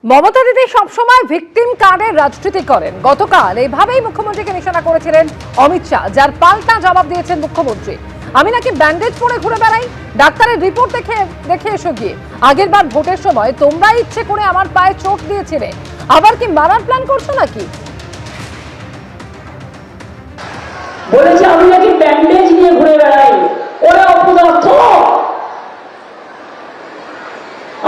মমতা দিদি সবসময় ভিকটিম কার্ডের রাজনীতি করেন। গতকাল এইভাবেই মুখ্যমন্ত্রীকে নিশানা করেছিলেন অমিত শাহ, যার পাল্টা জবাব দিয়েছেন মুখ্যমন্ত্রী। আমি নাকি ব্যান্ডেজ পরে ঘুরে বেড়াই, ডাক্তারের রিপোর্ট দেখে এসো গিয়ে। আগের বার ভোটের সময় তোমরা ইচ্ছে করে আমার পায়ে চোট দিয়েছিলে, আবার কি মারার প্ল্যান করছো নাকি? বলেছে আমি নাকি ব্যান্ডেজ নিয়ে ঘুরে বেড়াই, ওরা অপদার্থ।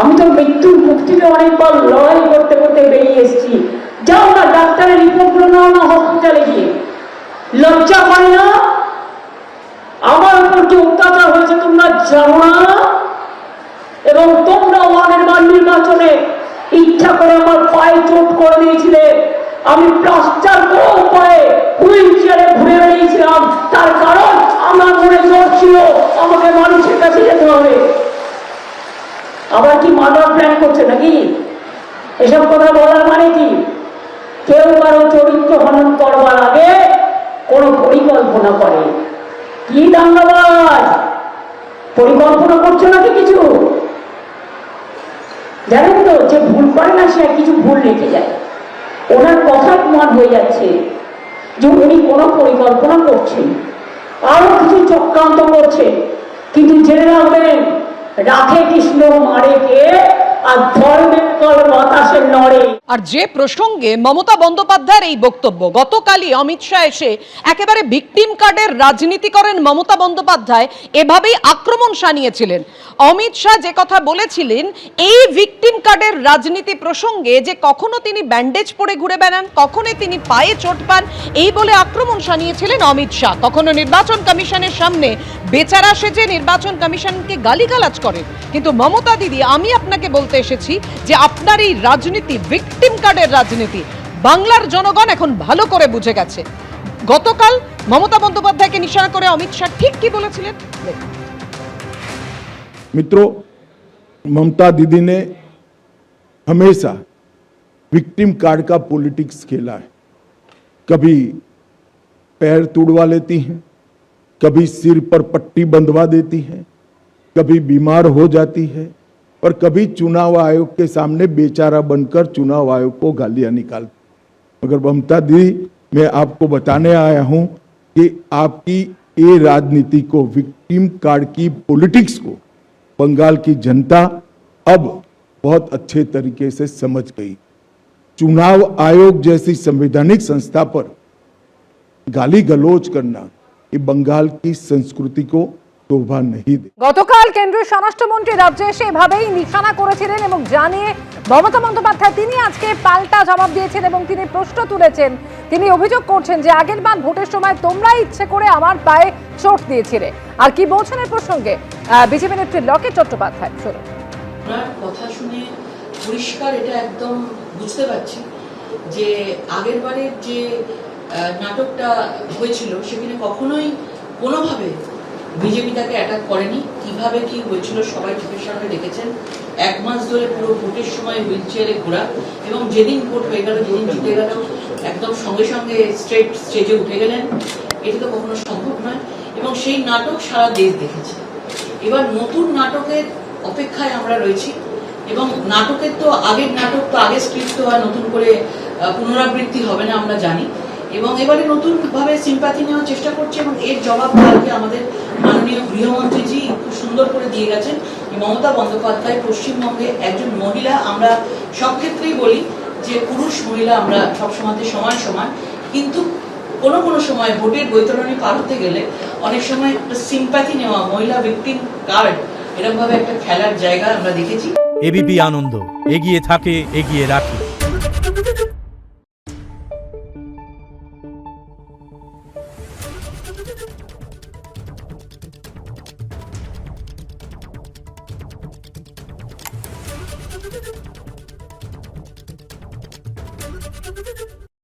আমি তো মৃত্যুর মুখ থেকে অনেকবার লড়াই করতে করতে বেরিয়ে এসেছি। যাও না ডাক্তারের রিপোর্ট গুলো নাও না হসপিটালে গিয়ে। লজ্জা করে না? আমার উপর কি অত্যাচার হয়েছে তোমরা জানো না? এবং তোমরা আগের বার নির্বাচনে ইচ্ছা করে আমার পায়ে চোট করে দিয়েছিলে। আমি প্লাস্টার করে পায়ে হুইল চেয়ারে ঘুরে বেরিয়েছিলাম, তার কারণ আমার মনে জোর ছিল আমাকে মানুষের কাছে যেতে হবে। আবার কি মার্ডার প্ল্যান করছে নাকি? এসব কথা বলার মানে কি? কেউ কারো চরিত্র হনন করবার আগে কোন পরিকল্পনা করে। কি দাঙ্গাবাজ, পরিকল্পনা করছো নাকি কিছু? জানেন তো, যে ভুল করে না সে কিছু ভুল রেখে যায়। ওনার কথা প্রমাণ হয়ে যাচ্ছে যে উনি কোনো পরিকল্পনা করছেন, আরো কিছু চক্রান্ত করছেন। কিন্তু জেনে রাখবেন, রাখে কৃষ্ণ মারে কে, আর ধর্মের কল বাতাসে নড়ে। আর যে প্রসঙ্গে মমতা বন্দ্যোপাধ্যায়ের এই বক্তব্য, গতকালই অমিত শাহ এসে একেবারে ভিকটিম কার্ডের রাজনীতি করেন মমতা বন্দ্যোপাধ্যায়, এভাবেই আক্রমণ শানিয়েছিলেন। অমিত শাহ যে কথা বলেছিলেন এই ভিকটিম কার্ডের রাজনীতি প্রসঙ্গে, যে কখনো তিনি ব্যান্ডেজ পরে ঘুরে বেড়ান, কখনো তিনি পায়ে চোট পান, এই বলে আক্রমণ শানিয়েছিলেন অমিত শাহ। কখনো নির্বাচন কমিশনের সামনে বেচারা সেজে নির্বাচন কমিশনকে গালিগালাজ করেন। কিন্তু মমতা দিদি, আমি আপনাকে বলতে এসেছি যে আপনার এই রাজনীতি, ভিকটিম কার্ডের রাজনীতি, বাংলার জনগণ এখন ভালো করে বুঝে গেছে। গতকাল মমতা বন্দ্যোপাধ্যায়কে নিশানা করে অমিত শাহ ঠিক কি বলেছিলেন। मित्रों, ममता दीदी ने हमेशा विक्टिम कार्ड का पॉलिटिक्स खेला है। कभी पैर तुड़वा लेती हैं, कभी सिर पर पट्टी बंधवा देती हैं, कभी बीमार हो जाती है, और कभी चुनाव आयोग के सामने बेचारा बनकर चुनाव आयोग को गालियां निकालती। मगर ममता दीदी, मैं आपको बताने आया हूं कि आपकी ये राजनीति को, विक्टिम कार्ड की पॉलिटिक्स को बंगाल की जनता अब बहुत अच्छे तरीके से समझ गई। चुनाव आयोग जैसी संवैधानिक संस्था पर गाली गलौज करना ये बंगाल की संस्कृति को शोभा नहीं दे। গতকাল কেন্দ্রীয় স্বরাষ্ট্রমন্ত্রী রাজ্যে এসে এভাবেই নিশানা করেছিলেন এবং জানিয়ে মমতা বন্দ্যোপাধ্যায় তিনি আজকে পাল্টা জবাব দিয়েছেন এবং তিনি প্রশ্ন তুলেছেন। তিনি অভিযোগ করছেন যে আগের বার ভোটের সময় তোমরা ইচ্ছে করে আমার পায়ে চোট দিয়েছিলে। আর কি বলছেন এর প্রসঙ্গে বিজেপি নেত্রী লকেট চট্টোপাধ্যায়, শুনুন। ওনার কথা শুনে পরিষ্কার এটা একদম বুঝতে পারছি যে আগের বারের যে নাটকটা হয়েছিল সেখানে কখনোই কোনোভাবে বিজেপি তাকে অ্যাটাক করেনি। কিভাবে কি হয়েছিল সবাই চোখের সামনে দেখেছেন। এক মাস ধরে পুরো ভোটের সময় হুইল চেয়ারে ঘোরা, এবং যেদিন ভোট হয়ে গেল, যেদিন জিতে গেল, একদম সঙ্গে সঙ্গে স্ট্রেট স্টেজে উঠে গেলেন। এটা তো কখনো সম্ভব নয়, এবং সেই নাটক সারা দেশ দেখেছে। এবার নতুন নাটকের অপেক্ষায় আমরা রয়েছি, এবং নাটকের তো আগের নাটক তো আগে স্ক্রিপ্ট তো আর নতুন করে পুনরাবৃত্তি হবে না আমরা জানি। এবং এবারে নতুন ভাবে সিম্পাথি নেওয়ার চেষ্টা করছে, এবং এর জবাব কালকে আমাদের মাননীয় গৃহমন্ত্রীজি খুব সুন্দর করে দিয়ে গেছেন। মমতা বন্দ্যোপাধ্যায় পশ্চিমবঙ্গে একজন মহিলা। আমরা সব ক্ষেত্রেই বলি যে পুরুষ মহিলা আমরা সবসময় সমান সমান, কিন্তু কোনো কোনো সময় ভোটের বৈতরণী পার হতে গেলে অনেক সময় সিম্পাথি নেওয়া, মহিলা ভিকটিম কার্ড, এরকম ভাবে একটা খেলার জায়গা আমরা দেখেছি। এবিপি আনন্দ, এগিয়ে থাকে, এগিয়ে রাখে। Thank you.